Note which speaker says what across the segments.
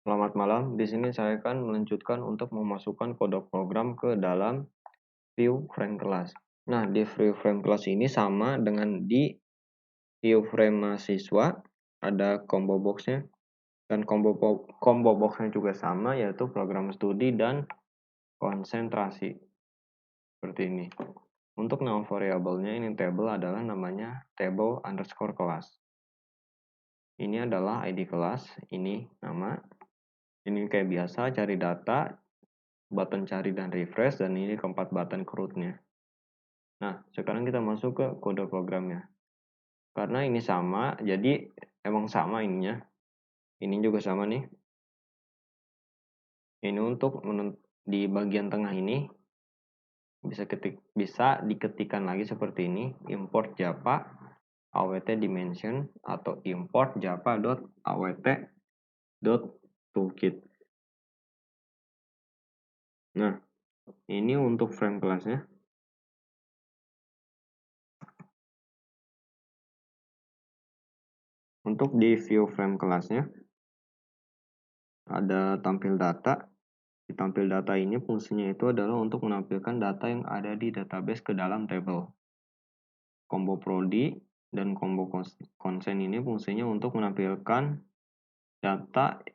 Speaker 1: Selamat malam. Di sini saya akan melanjutkan untuk memasukkan kode program ke dalam view frame class. Nah, di view frame class ini sama dengan di view frame mahasiswa, ada combo boxnya, dan combo boxnya juga sama, yaitu program studi dan konsentrasi. Seperti ini. Untuk nama variabelnya ini table adalah namanya table underscore class. Ini adalah ID kelas, ini nama. Ini kayak biasa cari data, button cari dan refresh, dan ini keempat button root-nya. Nah, sekarang kita masuk ke kode programnya. Karena ini sama, jadi emang sama ininya. Ini juga sama nih. Ini untuk di bagian tengah ini bisa diketikkan lagi seperti ini, import java awt dimension atau import java.awt.toolkit. Nah, ini untuk frame kelasnya. Untuk di view frame kelasnya ada tampil data. Di tampil data ini fungsinya itu adalah untuk menampilkan data yang ada di database ke dalam table. Combo prodi dan combo konsen ini fungsinya untuk menampilkan data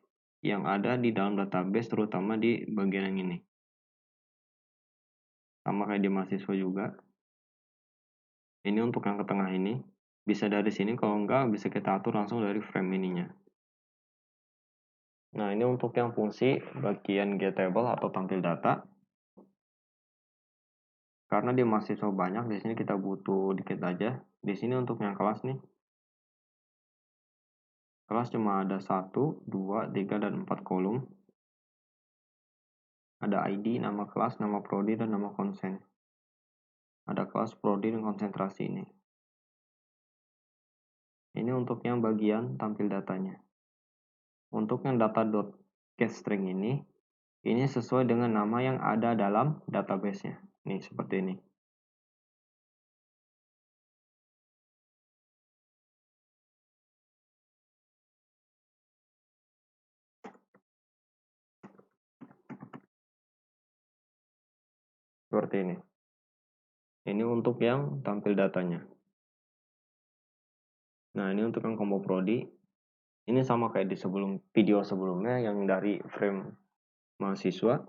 Speaker 1: yang ada di dalam database, terutama di bagian yang ini. Sama kayak di mahasiswa juga. Ini untuk yang ke tengah ini. Bisa dari sini, kalau enggak bisa kita atur langsung dari frame ininya. Nah, ini untuk yang fungsi bagian getTable atau tampil data. Karena di mahasiswa banyak, di sini kita butuh dikit aja. Di sini untuk yang kelas nih. Kelas cuma ada 1, 2, 3, dan 4 kolom. Ada ID, nama kelas, nama prodi, dan nama konsen. Ada kelas prodi dan konsentrasi ini. Ini untuk yang bagian tampil datanya. Untuk yang data.getString ini sesuai dengan nama yang ada dalam database-nya. Nih, seperti ini. Seperti ini. Ini untuk yang tampil datanya. Nah, ini untuk yang combo prodi. Ini sama kayak di video sebelumnya yang dari frame mahasiswa.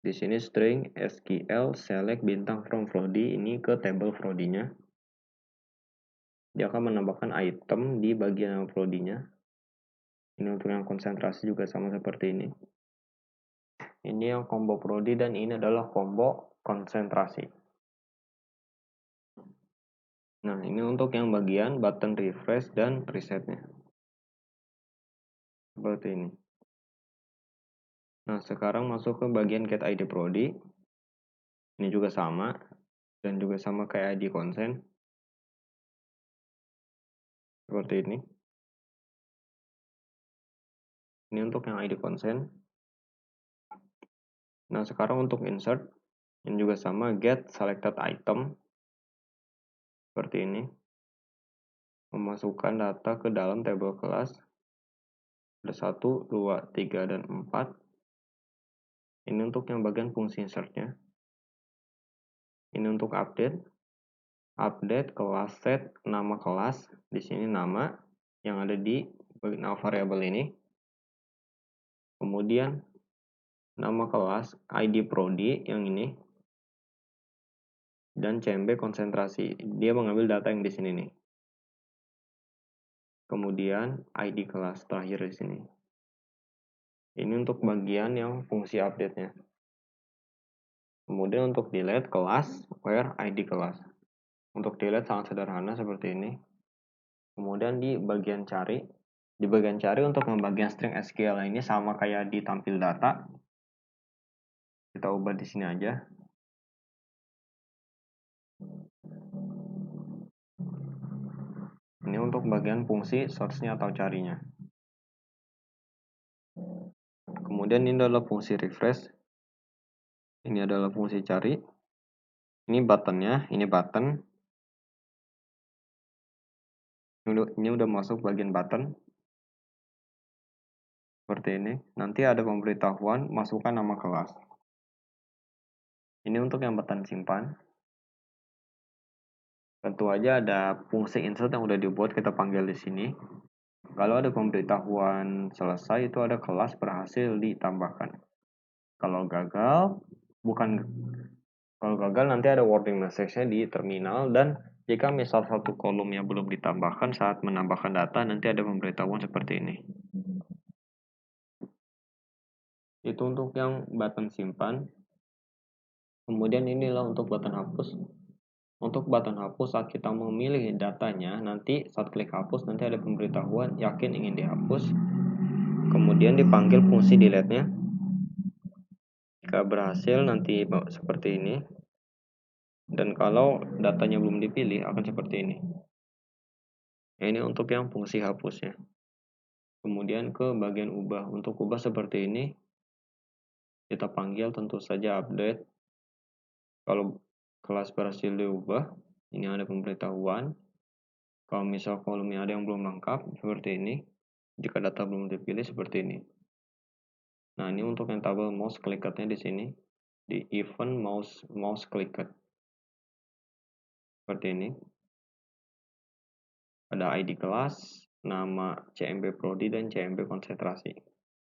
Speaker 1: Di sini string SQL select bintang from prodi ini ke table prodinya. Dia akan menambahkan item di bagian prodinya. Ini untuk yang konsentrasi juga sama seperti ini. Ini yang combo prodi dan ini adalah combo konsentrasi. Nah, ini untuk yang bagian button refresh dan resetnya. Seperti ini. Nah, sekarang masuk ke bagian get ID prodi. Ini juga sama. Dan juga sama kayak ID konsen. Seperti ini. Ini untuk yang ID konsen. Nah, sekarang untuk insert. Ini juga sama get selected item. Seperti ini. Memasukkan data ke dalam table kelas. Ada 1, 2, 3, dan 4. Ini untuk yang bagian fungsi insertnya. Ini untuk update. Update kelas set nama kelas. Di sini nama yang ada di nama variabel ini. Kemudian nama kelas ID prodi yang ini. Dan CMB konsentrasi. Dia mengambil data yang di sini nih. Kemudian ID kelas terakhir di sini. Ini untuk bagian yang fungsi update-nya. Kemudian untuk delete kelas where ID kelas. Untuk delete sangat sederhana seperti ini. Kemudian di bagian cari untuk membagian string SQL ini sama kayak di tampil data. Kita ubah di sini aja. Ini untuk bagian fungsi search-nya atau carinya. Kemudian ini adalah fungsi refresh. Ini adalah fungsi cari. Ini buttonnya, ini button. Ini udah masuk bagian button. seperti ini. Nanti ada pemberitahuan masukkan nama kelas. Ini untuk yang button simpan. Tentu aja ada fungsi insert yang udah dibuat, kita panggil di sini. Kalau ada pemberitahuan selesai, itu ada kelas berhasil ditambahkan. Kalau gagal, kalau gagal nanti ada warning message-nya di terminal, dan jika misal satu kolomnya belum ditambahkan saat menambahkan data, nanti ada pemberitahuan seperti ini. Itu untuk yang button simpan. Kemudian inilah untuk button hapus. Untuk button hapus, saat kita memilih datanya, nanti saat klik hapus nanti ada pemberitahuan yakin ingin dihapus. Kemudian dipanggil fungsi delete-nya. Jika berhasil nanti seperti ini. Dan kalau datanya belum dipilih akan seperti ini. Ini untuk yang fungsi hapusnya. Kemudian ke bagian ubah. Untuk ubah seperti ini, kita panggil tentu saja update. Kalau kelas berhasil diubah, ini ada pemberitahuan. Kalau misal kolomnya ada yang belum lengkap, seperti ini. Jika data belum dipilih, seperti ini. Nah, ini untuk yang tabel mouse clicker-nya di sini, di event mouse clicker. Seperti ini. Ada ID kelas, nama CMP Prodi, dan CMP konsentrasi.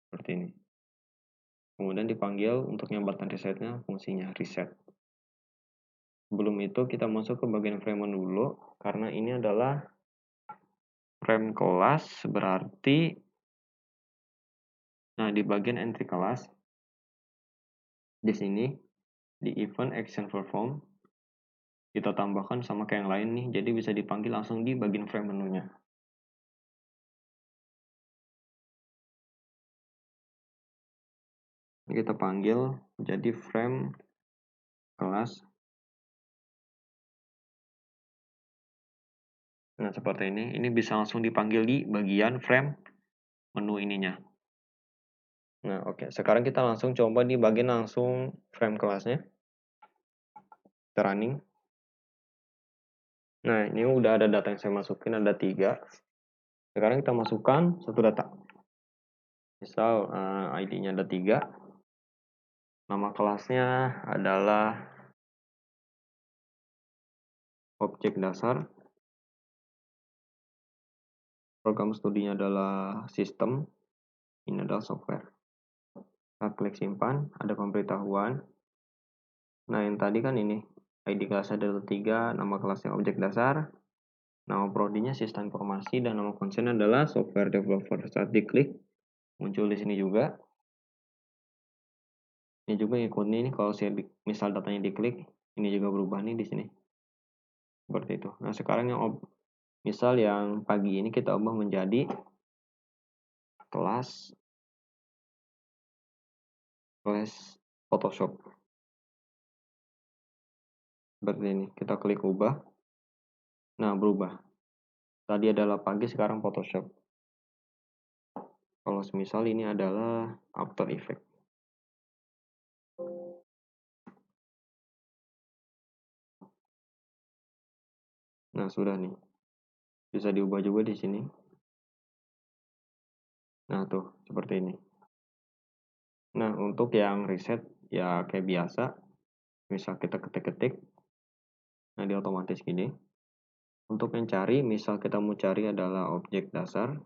Speaker 1: Seperti ini. Kemudian dipanggil untuk yang button reset-nya, fungsinya reset. Sebelum itu kita masuk ke bagian frame dulu, karena ini adalah frame kelas, berarti nah di bagian entry kelas di sini di event action perform kita tambahkan sama kayak yang lain nih, jadi bisa dipanggil langsung di bagian frame menunya. Ini kita panggil jadi frame kelas. Nah, seperti ini bisa langsung dipanggil di bagian frame menu ininya. Nah, oke. Sekarang kita langsung coba di bagian langsung frame kelasnya. Kita running. Nah, ini udah ada data yang saya masukin, ada 3. Sekarang kita masukkan satu data. Misal ID-nya ada 3. Nama kelasnya adalah objek dasar. Program studinya adalah sistem. Ini adalah software. Kita klik simpan, ada pemberitahuan. Nah, yang tadi kan ini, ID kelasnya ada 3, nama kelasnya objek dasar, nama prodinya sistem informasi, dan nama konsen adalah software developer. Saat diklik, muncul di sini juga. Ini juga ngikutin ini, kalau saya misal datanya diklik, ini juga berubah nih di sini. Seperti itu. Nah, sekarang yang misal yang pagi ini kita ubah menjadi kelas Photoshop. Seperti ini. Kita klik ubah. Nah, berubah. Tadi adalah pagi, sekarang Photoshop. Kalau semisal ini adalah After Effects. Nah, sudah nih. Bisa diubah juga di sini. Nah, tuh, seperti ini. Nah, untuk yang reset, ya kayak biasa. Misal kita ketik-ketik. Nah, dia otomatis gini. Untuk mencari, misal kita mau cari adalah objek dasar.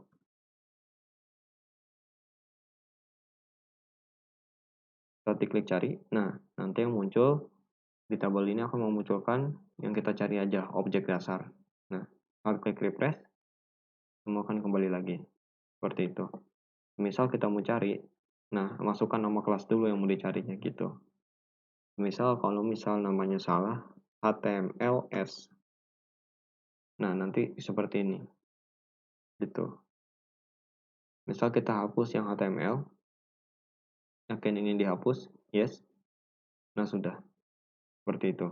Speaker 1: Kita klik cari. Nah, nanti yang muncul di tabel ini akan memunculkan yang kita cari aja, objek dasar. Nah, kalau klik refresh, semua akan kembali lagi. Seperti itu. Misal kita mau cari, nah masukkan nama kelas dulu yang mau dicarinya gitu. Misal kalau namanya salah, HTMLS. Nah, nanti seperti ini. Gitu. Misal kita hapus yang HTML. Yakin ingin dihapus? Yes. Nah, sudah. Seperti itu.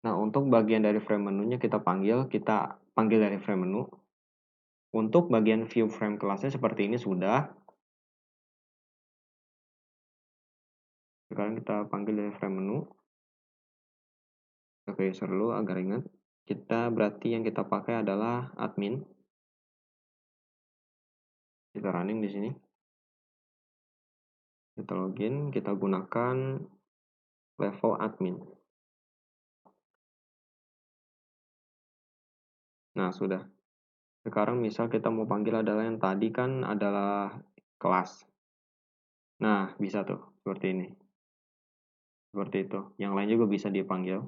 Speaker 1: Nah, untuk bagian dari frame menunya kita panggil dari frame menu. Untuk bagian view frame kelasnya seperti ini sudah. Sekarang kita panggil dari frame menu. Oke, dulu agar ingat. Berarti yang kita pakai adalah admin. Kita running di sini. Kita login, kita gunakan level admin. Nah, sudah. Sekarang misal kita mau panggil adalah yang tadi kan adalah kelas. Nah, bisa tuh, seperti ini. Seperti itu. Yang lain juga bisa dipanggil.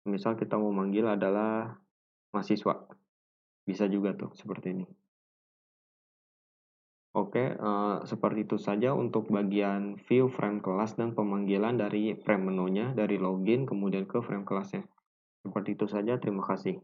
Speaker 1: Misal kita mau manggil adalah mahasiswa. Bisa juga tuh, seperti ini. Oke, seperti itu saja untuk bagian view frame kelas dan pemanggilan dari frame menunya, dari login kemudian ke frame kelasnya. Seperti itu saja, terima kasih.